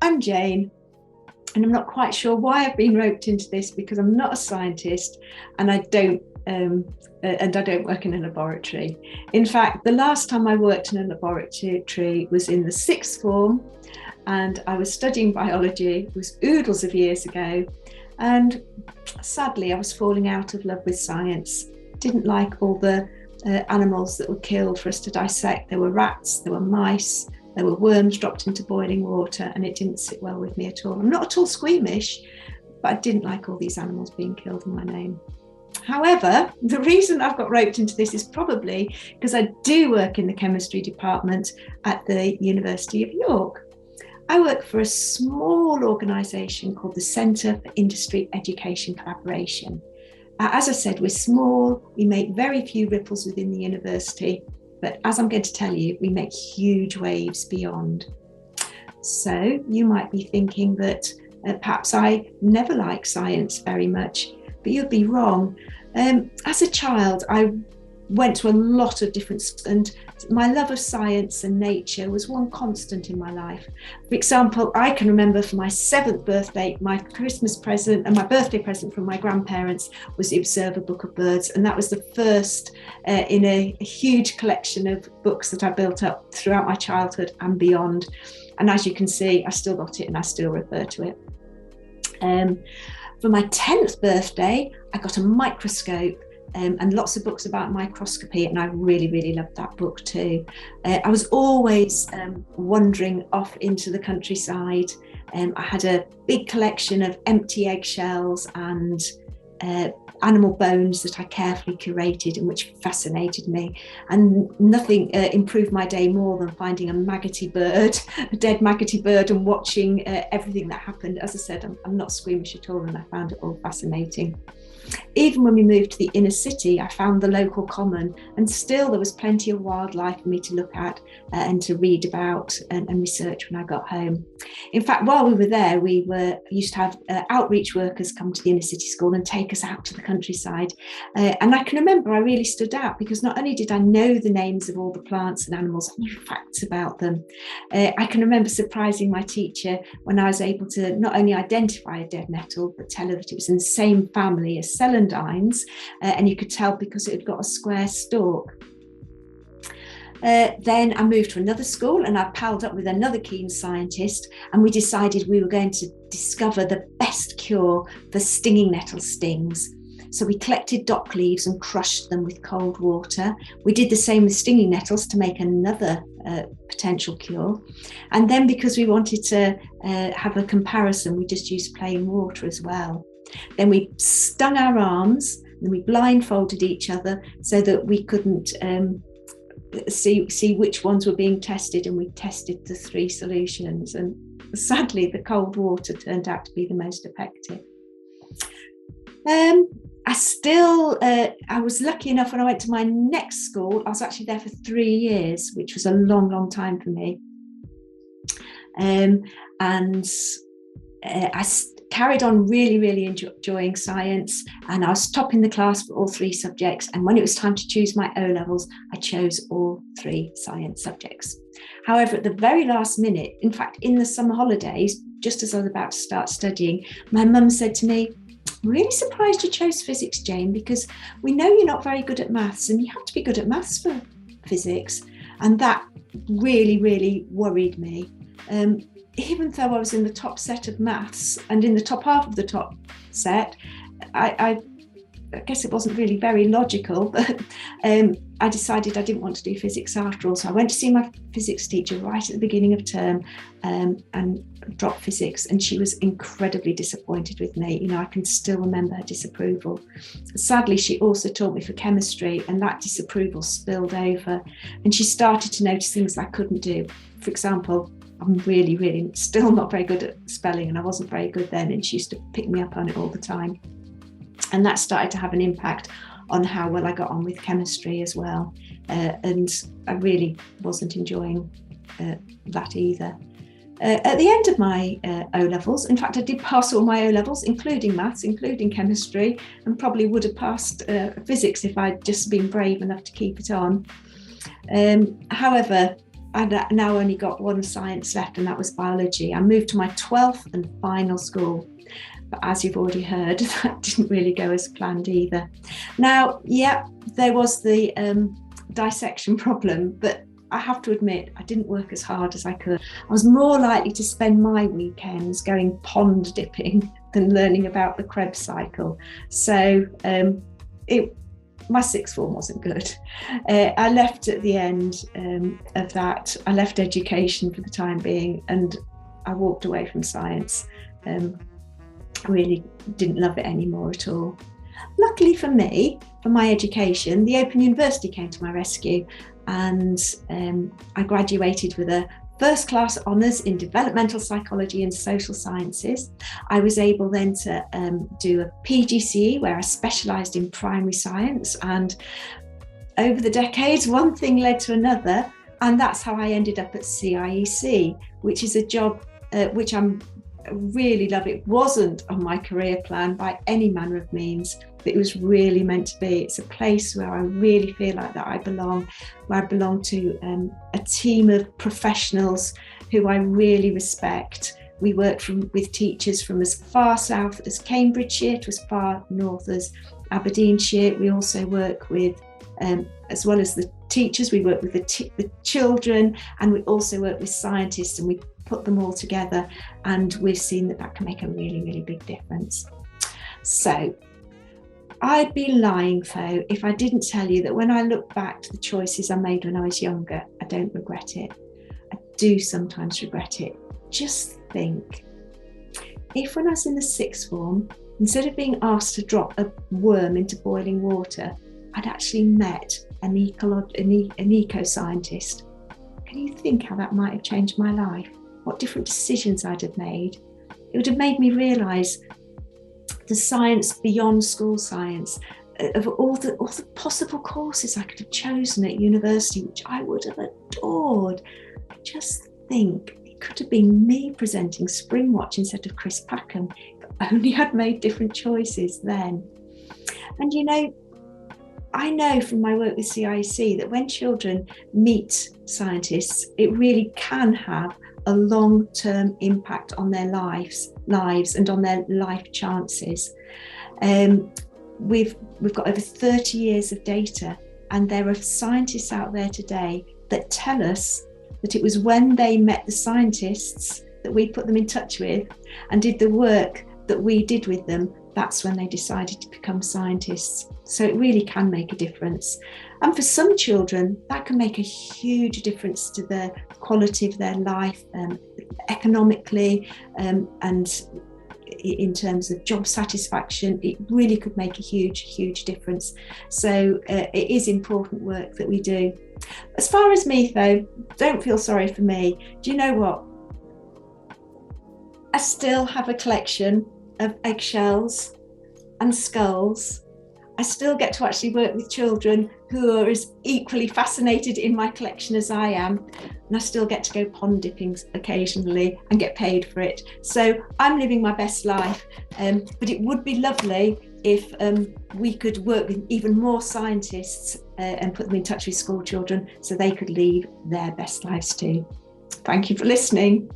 I'm Jane, and I'm not quite sure why I've been roped into this, because I'm not a scientist and I don't work in a laboratory. In fact, the last time I worked in a laboratory was in the sixth form, and I was studying biology. It was oodles of years ago, and sadly I was falling out of love with science. Didn't like all the animals that were killed for us to dissect. There were rats, there were mice, there were worms dropped into boiling water, and it didn't sit well with me at all. I'm not at all squeamish, but I didn't like all these animals being killed in my name. However, the reason I've got roped into this is probably because I do work in the chemistry department at the University of York. I work for a small organisation called the Centre for Industry Education Collaboration. As I said, we're small, we make very few ripples within the university, but as I'm going to tell you, we make huge waves beyond. So you might be thinking that perhaps I never liked science very much, but you'd be wrong. As a child, I went to a lot of different, and my love of science and nature was one constant in my life. For example, I can remember for my 7th birthday, my Christmas present and my birthday present from my grandparents was the Observer Book of Birds, and that was the first in a huge collection of books that I built up throughout my childhood and beyond. And as you can see, I still got it and I still refer to it. For my 10th birthday, I got a microscope and lots of books about microscopy, and I really, really loved that book too. I was always wandering off into the countryside. I had a big collection of empty eggshells and animal bones that I carefully curated and which fascinated me. And nothing improved my day more than finding a maggoty bird, a dead maggoty bird, and watching everything that happened. As I said, I'm not squeamish at all, and I found it all fascinating. Even when we moved to the inner city, I found the local common, and still there was plenty of wildlife for me to look at and to read about and research when I got home. In fact, while we were there, we used to have outreach workers come to the inner city school and take us out to the countryside. And I can remember I really stood out because not only did I know the names of all the plants and animals, I knew facts about them. I can remember surprising my teacher when I was able to not only identify a dead nettle, but tell her that it was in the same family as celandines, and you could tell because it had got a square stalk. Then I moved to another school and I palled up with another keen scientist, and we decided we were going to discover the best cure for stinging nettle stings. So we collected dock leaves and crushed them with cold water. We did the same with stinging nettles to make another potential cure. And then because we wanted to have a comparison, we just used plain water as well. Then we stung our arms and we blindfolded each other so that we couldn't see which ones were being tested, and we tested the 3 solutions, and sadly the cold water turned out to be the most effective. I was lucky enough when I went to my next school, I was actually there for 3 years, which was a long, long time for me. I carried on really, really enjoying science, and I was top in the class for all 3 subjects. And when it was time to choose my O-levels, I chose all 3 science subjects. However, at the very last minute, in fact, in the summer holidays, just as I was about to start studying, my mum said to me, "I'm really surprised you chose physics, Jane, because we know you're not very good at maths, and you have to be good at maths for physics." And that really, really worried me. Even though I was in the top set of maths and in the top half of the top set, I guess it wasn't really very logical, but I decided I didn't want to do physics after all. So I went to see my physics teacher right at the beginning of term and dropped physics, and she was incredibly disappointed with me. You know, I can still remember her disapproval. Sadly, she also taught me for chemistry, and that disapproval spilled over, and she started to notice things I couldn't do. For example, I'm really, really still not very good at spelling, and I wasn't very good then, and she used to pick me up on it all the time. And that started to have an impact on how well I got on with chemistry as well. And I really wasn't enjoying that either. At the end of my O-levels, in fact, I did pass all my O-levels, including maths, including chemistry, and probably would have passed physics if I'd just been brave enough to keep it on. However, I now only got one science left, and that was biology. I moved to my 12th and final school. But as you've already heard, that didn't really go as planned either. Now, yeah, there was the dissection problem, but I have to admit, I didn't work as hard as I could. I was more likely to spend my weekends going pond dipping than learning about the Krebs cycle. So my sixth form wasn't good. I left at the end of that. I left education for the time being, and I walked away from science. Really didn't love it anymore at all. Luckily for me, for my education, the Open University came to my rescue, and I graduated with a first class honours in developmental psychology and social sciences. I was able then to do a PGCE where I specialised in primary science, and over the decades one thing led to another, and that's how I ended up at CIEC, which is a job which I'm really love. It wasn't on my career plan by any manner of means, but it was really meant to be. It's a place where I really feel like that I belong, where I belong to a team of professionals who I really respect. We work with teachers from as far south as Cambridgeshire to as far north as Aberdeenshire. We also work with, as well as the teachers, we work with the children, and we also work with scientists, and we put them all together, and we've seen that can make a really, really big difference. So I'd be lying though if I didn't tell you that when I look back to the choices I made when I was younger, I don't regret it. I do sometimes regret it. Just think, if when I was in the sixth form, instead of being asked to drop a worm into boiling water, I'd actually met an eco-scientist. Can you think how that might have changed my life? What different decisions I'd have made? It would have made me realise the science beyond school science, of all the possible courses I could have chosen at university, which I would have adored. I just think it could have been me presenting Springwatch instead of Chris Packham if only I'd made different choices then. And you know, I know from my work with CIEC that when children meet scientists, it really can have a long-term impact on their lives and on their life chances. We've got over 30 years of data, and there are scientists out there today that tell us that it was when they met the scientists that we put them in touch with and did the work that we did with them, that's when they decided to become scientists. So it really can make a difference. And for some children, that can make a huge difference to the quality of their life, economically, and in terms of job satisfaction. It really could make a huge difference. So it is important work that we do. As far as me though, don't feel sorry for me. Do you know what? I still have a collection of eggshells and skulls. I still get to actually work with children who are as equally fascinated in my collection as I am, and I still get to go pond dipping occasionally and get paid for it. So I'm living my best life, but it would be lovely if we could work with even more scientists and put them in touch with school children so they could lead their best lives too. Thank you for listening.